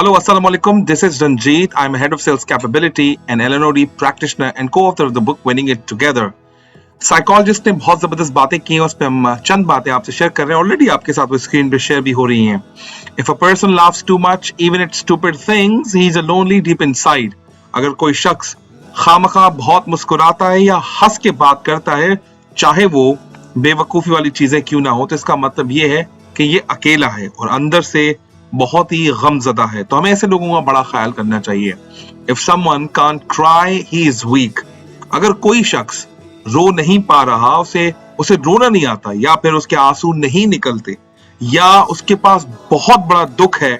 Hello, Assalamu alaikum. This is Ranjeet. I'm head of sales capability and LNOD practitioner and co-author of the book Winning It Together. Psychologist ने बहुत जबरदस्त बातें की हैं, उस पर हम चंद बातें आपसे शेयर कर रहे हैं. ऑलरेडी आपके साथ वो स्क्रीन पे शेयर भी हो रही हैं. If a person laughs too much even at stupid things, he is a lonely deep inside. अगर कोई शख्स खामखा बहुत मुस्कुराता है या हंस के बात करता है, चाहे वो बेवकूफी वाली चीजें क्यों ना हो, तो इसका मतलब ये है कि ये अकेला है और अंदर से बहुत ही गमजदा है. तो हमें ऐसे लोगों का बड़ा ख्याल करना चाहिए. If someone can't cry, he is weak. अगर कोई शख्स रो नहीं पा रहा, उसे रोना नहीं आता, या फिर उसके आंसू नहीं निकलते, या उसके पास बहुत बड़ा दुख है,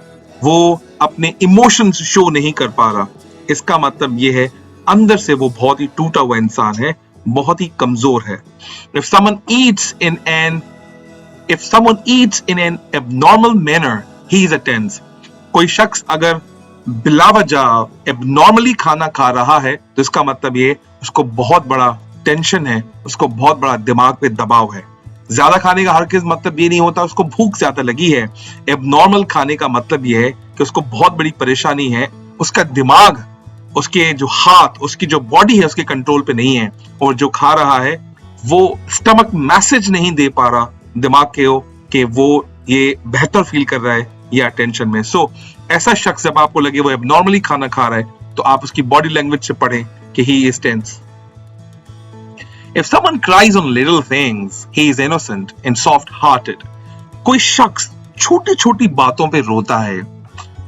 वो अपने इमोशंस शो नहीं कर पा रहा, इसका मतलब ये है अंदर से वो बहुत ही टूटा हुआ इंसान है, बहुत ही कमजोर है. If someone eats in an abnormal manner, he is a tense. कोई शख्स अगर बिलावजह एबनॉर्मली खाना खा रहा है, तो इसका मतलब ये उसको बहुत बड़ा टेंशन है, उसको बहुत बड़ा दिमाग पे दबाव है. ज्यादा खाने का हर किस मतलब ये नहीं होता उसको भूख ज्यादा लगी है. एबनॉर्मल खाने का मतलब ये है कि उसको बहुत बड़ी परेशानी है, उसका दिमाग, उसके जो हाथ, उसकी जो बॉडी है उसके कंट्रोल पे नहीं है, और जो खा रहा है वो स्टमक मैसेज नहीं दे पा रहा दिमाग के वो ये बेहतर फील कर रहा है या टेंशन में. सो ऐसा शख्स जब आपको लगे वो एबनॉर्मली खाना खा रहा है, तो आप उसकी बॉडी लैंग्वेज से पढ़ें कि he is tense. If someone cries on little things, he is innocent and soft-hearted. कोई शख्स छोटी छोटी बातों पे रोता है,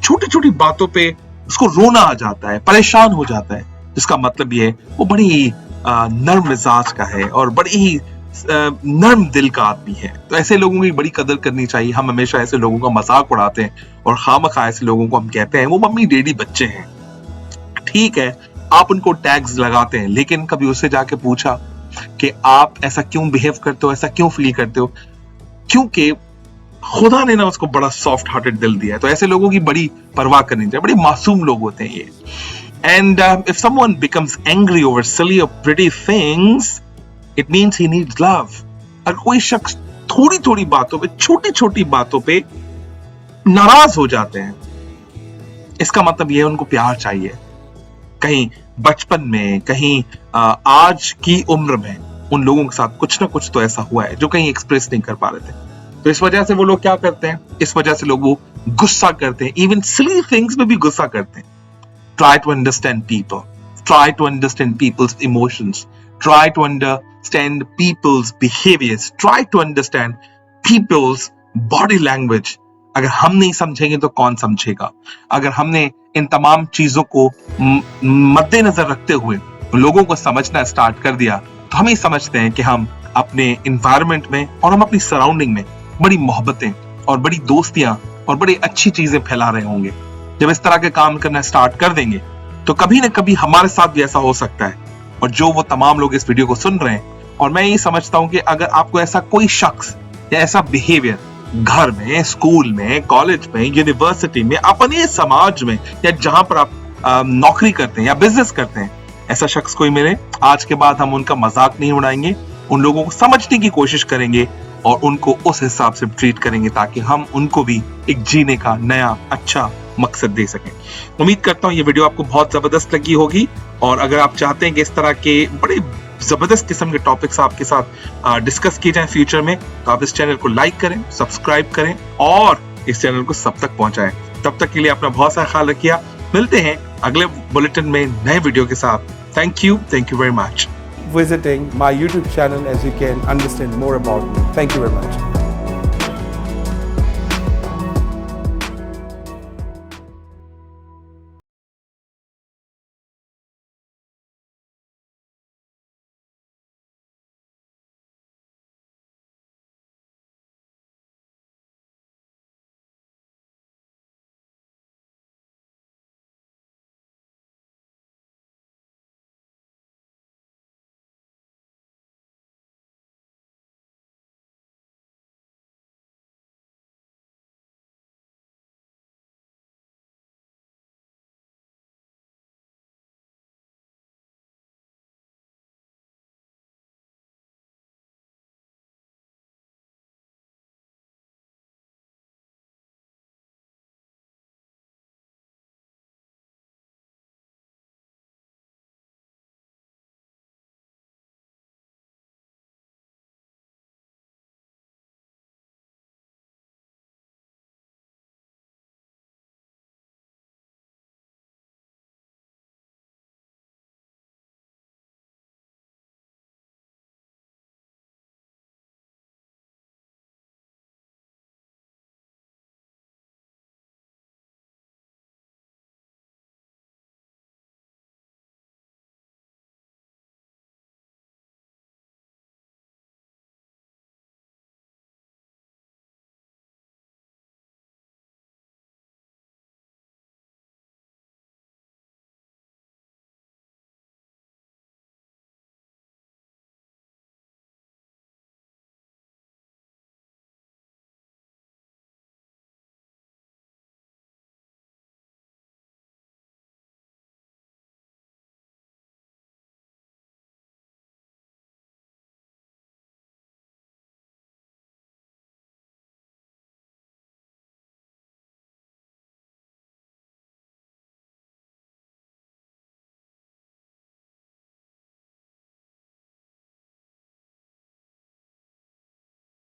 छोटी छोटी बातों पे उसको रोना आ जाता है, परेशान हो जाता है, जिसका मतलब ये है वो बड़ी ही नर्म मिजाज का है और बड़ी ही नर्म दिल का आदमी है. तो ऐसे लोगों की बड़ी कदर करनी चाहिए. हम हमेशा ऐसे लोगों का मजाक उड़ाते हैं और खामखा ऐसे लोगों को हम कहते हैं वो मम्मी डैडी बच्चे हैं. ठीक है, आप उनको टैग्स लगाते हैं, लेकिन कभी उससे जाके पूछा कि आप ऐसा क्यों बिहेव करते हो, ऐसा क्यों फील करते हो? क्योंकि खुदा ने ना उसको बड़ा सॉफ्ट हार्टेड दिल दिया है. तो ऐसे लोगों की बड़ी परवाह करनी चाहिए, बड़े मासूम लोग होते हैं ये. And if someone becomes angry over silly और pretty things, it means he needs love. अगर कोई शख्स थोड़ी थोड़ी बातों पे, छोटी छोटी बातों पे नाराज हो जाते हैं, इसका मतलब ये है उनको प्यार चाहिए. कहीं बचपन में, कहीं आज की उम्र में उन लोगों के साथ कुछ ना कुछ तो ऐसा हुआ है जो कहीं एक्सप्रेस नहीं कर पा रहे थे. तो इस वजह से वो लोग क्या करते हैं, इस वजह से लोग वो गुस्सा करते हैं, इवन सिली थिंग्स में भी गुस्सा करते हैं. Try to understand people, try to understand people's emotions, try to understand people's behaviours, try to understand people's body language. अगर हम नहीं समझेंगे तो कौन समझेगा? अगर हमने इन तमाम चीजों को मद्देनजर रखते हुए लोगों को समझना स्टार्ट कर दिया, तो हम ही समझते हैं कि हम अपने एनवायरनमेंट में और हम अपनी सराउंडिंग में बड़ी मोहब्बतें और बड़ी दोस्तियां और बड़ी अच्छी चीजें फैला रहे होंगे. जब इस तरह के काम करना स्टार्ट कर देंगे, तो कभी ना कभी हमारे साथ भी ऐसा हो सकता है. और जो वो तमाम लोग इस वीडियो को सुन रहे हैं, और मैं यही समझता हूं कि अगर आपको ऐसा कोई शख्स या ऐसा बिहेवियर घर में, स्कूल में, कॉलेज में, यूनिवर्सिटी में, अपने समाज में, या जहां पर आप नौकरी करते हैं या बिजनेस करते हैं, ऐसा शख्स कोई मिले, आज के बाद हम उनका मजाक नहीं उड़ाएंगे, उन लोगों को समझने की कोशिश करेंगे और उनको उस हिसाब से ट्रीट करेंगे, ताकि हम उनको भी एक जीने का नया अच्छा मकसद दे सकें. उम्मीद करता हूं ये वीडियो आपको बहुत जबरदस्त लगी होगी, और अगर आप चाहते हैं कि इस तरह के बड़े जबरदस्त किस्म के टॉपिक्स आपके साथ डिस्कस किए जाएं फ्यूचर में, तो आप इस चैनल को लाइक करें, सब्सक्राइब करें और इस चैनल को सब तक पहुंचाएं. तब तक के लिए अपना बहुत सारा ख्याल रखिए. मिलते हैं अगले बुलेटिन में नए वीडियो के साथ. Thank you very much. Visiting my YouTube channel as you can understand more about me. Thank you very much.